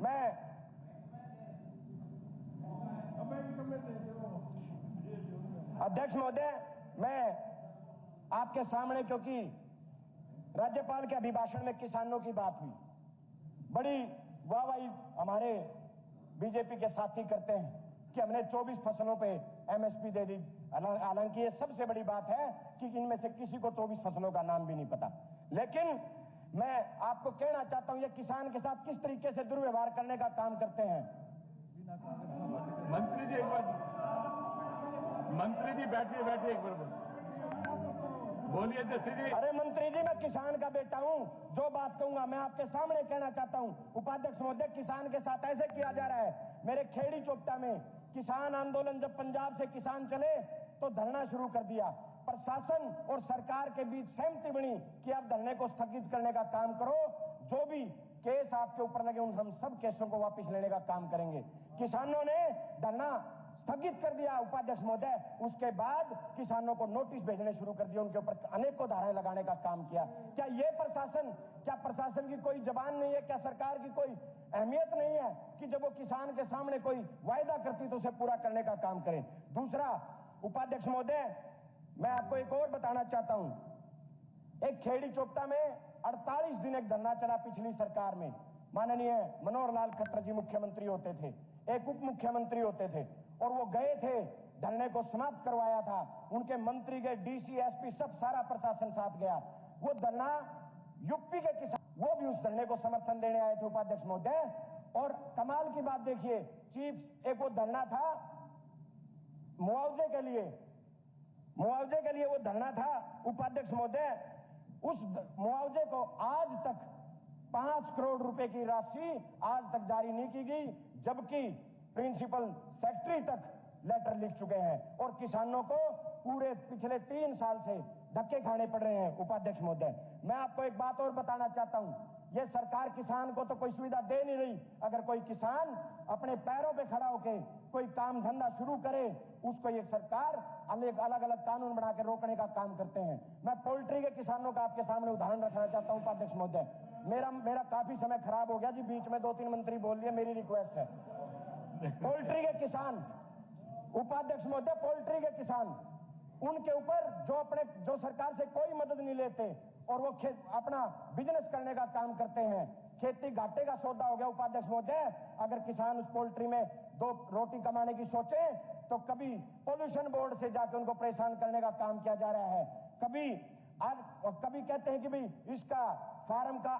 मैं अध्यक्ष महोदय, मैं आपके सामने, क्योंकि राज्यपाल के अभिभाषण में किसानों की बात हुई, बड़ी वाहवाही हमारे बीजेपी के साथी करते हैं कि हमने 24 फसलों पे एमएसपी दे दी। हालांकि ये सबसे बड़ी बात है कि इनमें से किसी को 24 फसलों का नाम भी नहीं पता। लेकिन मैं आपको कहना चाहता हूं, ये किसान के साथ किस तरीके से दुर्व्यवहार करने का काम करते हैं। मंत्री जी एक बार, मंत्री जी बैठिए एक बार बोलिए जैसे जी। अरे मंत्री जी, मैं किसान का बेटा हूं, जो बात कहूंगा मैं आपके सामने कहना चाहता हूं। उपाध्यक्ष महोदय, किसान के साथ ऐसे किया जा रहा है। मेरे खेड़ी चोपटा में किसान आंदोलन, जब पंजाब से किसान चले तो धरना शुरू कर दिया। प्रशासन और सरकार के बीच सहमति बनी कि आप धरने को स्थगित करने का काम करो, जो भी केस आपके ऊपर लगे उन हम सब केसों को वापस लेने का काम करेंगे। किसानों ने धरना स्थगित कर दिया उपाध्यक्ष महोदय। उसके बाद किसानों को नोटिस भेजने शुरू कर दिए, उनके ऊपर अनेकों धाराएं लगाने का काम किया। क्या प्रशासन की कोई जबान नहीं है? क्या सरकार की कोई अहमियत नहीं है कि जब वो किसान के सामने कोई वायदा करती तो उसे पूरा करने का काम करें? दूसरा, उपाध्यक्ष महोदय, मैं आपको एक और बताना चाहता हूं। एक खेड़ी चोपटा में 48 दिन एक धरना चला पिछली सरकार में। माननीय मनोहर लाल खट्टर जी मुख्यमंत्री होते थे, एक उप मुख्यमंत्री होते थे, और वो गए थे, धरने को समाप्त करवाया था। उनके मंत्री गए, डीसी, एसपी, सब सारा प्रशासन साथ गया। वो धरना यूपी के किसान, वो भी उस धरने को समर्थन देने आए थे उपाध्यक्ष महोदय। और कमाल की बात देखिए, चीफ, एक वो धरना था मुआवजे के लिए वो धरना था उपाध्यक्ष महोदय। उस मुआवजे को आज तक 5 करोड़ रुपए की राशि आज तक जारी नहीं की गई, जबकि प्रिंसिपल सेक्रेटरी तक लेटर लिख चुके हैं और किसानों को पूरे पिछले 3 साल से धक्के खाने पड़ रहे हैं। उपाध्यक्ष महोदय, मैं आपको एक बात और बताना चाहता हूं, यह सरकार किसान को तो कोई सुविधा दे नहीं रही। अगर कोई किसान अपने पैरों पे खड़ा होकर कोई काम धंधा शुरू करे, उसको ये सरकार अलग अलग कानून बना के रोकने का काम करते हैं। मैं पोल्ट्री के किसानों का आपके सामने उदाहरण रखना चाहता हूं उपाध्यक्ष महोदय। मेरा काफी समय खराब हो गया जी, बीच में 2-3 मंत्री बोल लिए, मेरी रिक्वेस्ट है। पोल्ट्री के किसान, उपाध्यक्ष महोदय, पोल्ट्री के किसान, उनके ऊपर जो सरकार से कोई मदद नहीं लेते और वो अपना बिजनेस करने का काम करते हैं, खेती घाटे का सौदा हो गया। उपाध्यक्ष महोदय, अगर किसान उस पोल्ट्री में 2 रोटी कमाने की सोचे तो कभी पोल्यूशन बोर्ड से जाकर उनको परेशान करने का काम किया जा रहा है, कभी कहते हैं कि भाई इसका फार्म का